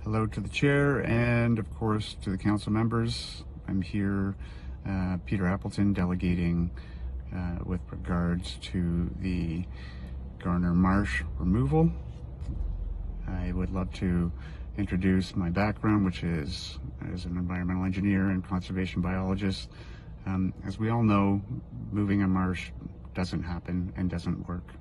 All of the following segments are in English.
Hello to the chair and of course to the council members. I'm here, Peter Appleton, delegating with regards to the Garner Marsh removal. I would love to introduce my background, which is as an environmental engineer and conservation biologist. As we all know, moving a marsh doesn't happen and doesn't work.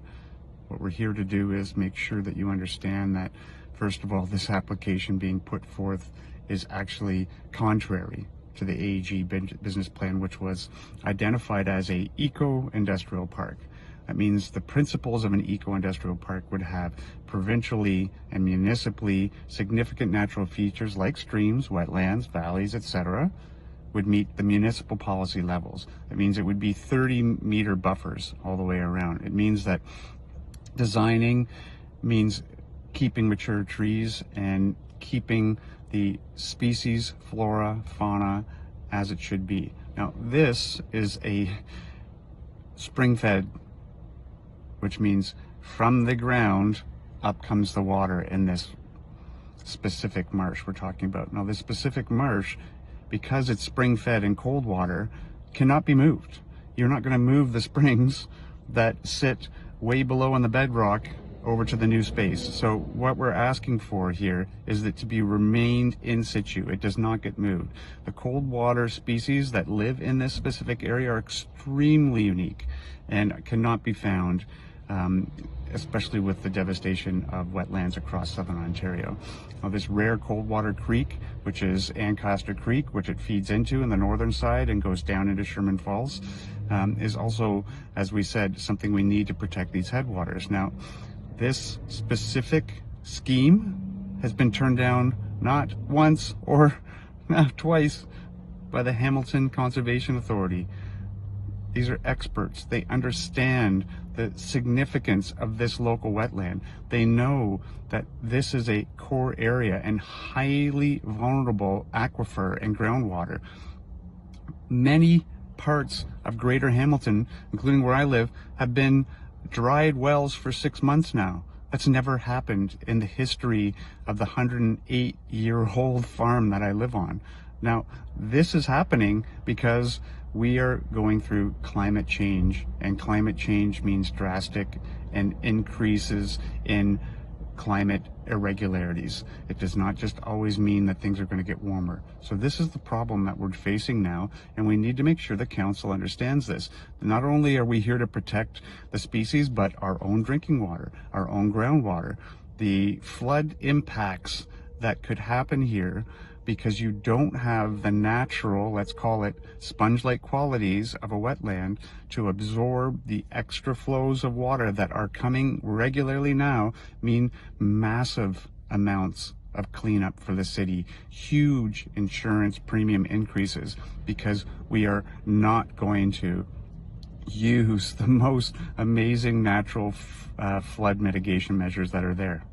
What we're here to do is make sure that you understand that, first of all, this application being put forth is actually contrary to the AEG business plan, which was identified as a eco-industrial park. That means the principles of an eco-industrial park would have provincially and municipally significant natural features like streams, wetlands, valleys, etc., would meet the municipal policy levels. It means it would be 30-meter buffers all the way around. It means that designing means keeping mature trees and keeping the species, flora, fauna as it should be. Now, this is a spring-fed, which means from the ground up comes the water in this specific marsh we're talking about. Now, this specific marsh, because it's spring-fed and cold water, cannot be moved. You're not going to move the springs that sit way below in the bedrock over to the new space. So what we're asking for here is that to be remained in situ. It does not get moved. The cold water species that live in this specific area are extremely unique and cannot be found, especially with the devastation of wetlands across southern Ontario. Now, this rare cold water creek, which is Ancaster Creek, which it feeds into in the northern side and goes down into Sherman Falls, is also, as we said, something we need to protect these headwaters. Now, this specific scheme has been turned down not once or not twice by the Hamilton Conservation Authority. These are experts. They understand the significance of this local wetland. They know that this is a core area and highly vulnerable aquifer and groundwater. Many parts of Greater Hamilton, including where I live, have been dried wells for 6 months now. That's never happened in the history of the 108-year-old farm that I live on. Now, this is happening because we are going through climate change, and climate change means drastic and increases in climate irregularities. It does not just always mean that things are going to get warmer. So this is the problem that we're facing now, and we need to make sure the council understands this. Not only are we here to protect the species, but our own drinking water, our own groundwater, the flood impacts that could happen here because you don't have the natural, let's call it sponge-like qualities of a wetland to absorb the extra flows of water that are coming regularly now, mean massive amounts of cleanup for the city, huge insurance premium increases, because we are not going to use the most amazing natural flood mitigation measures that are there,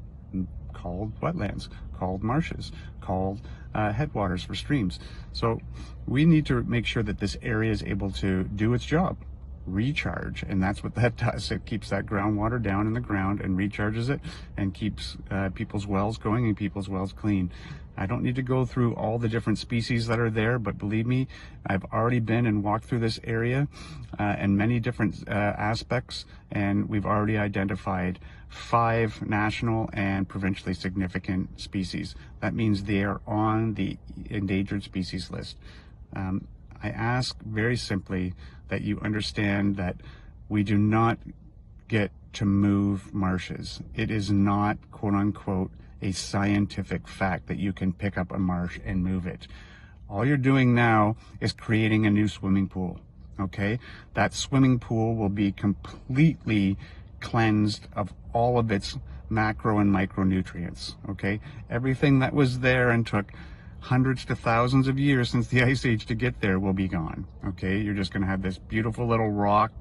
called wetlands, called marshes, called headwaters for streams. So we need to make sure that this area is able to do its job, recharge, and that's what that does. It keeps that groundwater down in the ground and recharges it and keeps people's wells going and people's wells clean. I don't need to go through all the different species that are there, but believe me, I've already been and walked through this area and many different aspects, and we've already identified 5 national and provincially significant species. That means they are on the endangered species list. I ask very simply that you understand that we do not get to move marshes. It is not, quote unquote, a scientific fact that you can pick up a marsh and move it. All you're doing now is creating a new swimming pool, okay? That swimming pool will be completely cleansed of all of its macro and micronutrients, okay? Everything that was there and took hundreds to thousands of years since the Ice Age to get there will be gone, okay? You're just gonna have this beautiful little rock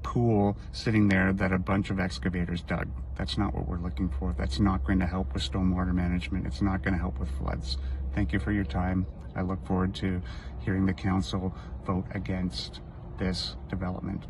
pool sitting there that a bunch of excavators dug. That's not what we're looking for. That's not going to help with stormwater management. It's not gonna help with floods. Thank you for your time. I look forward to hearing the council vote against this development.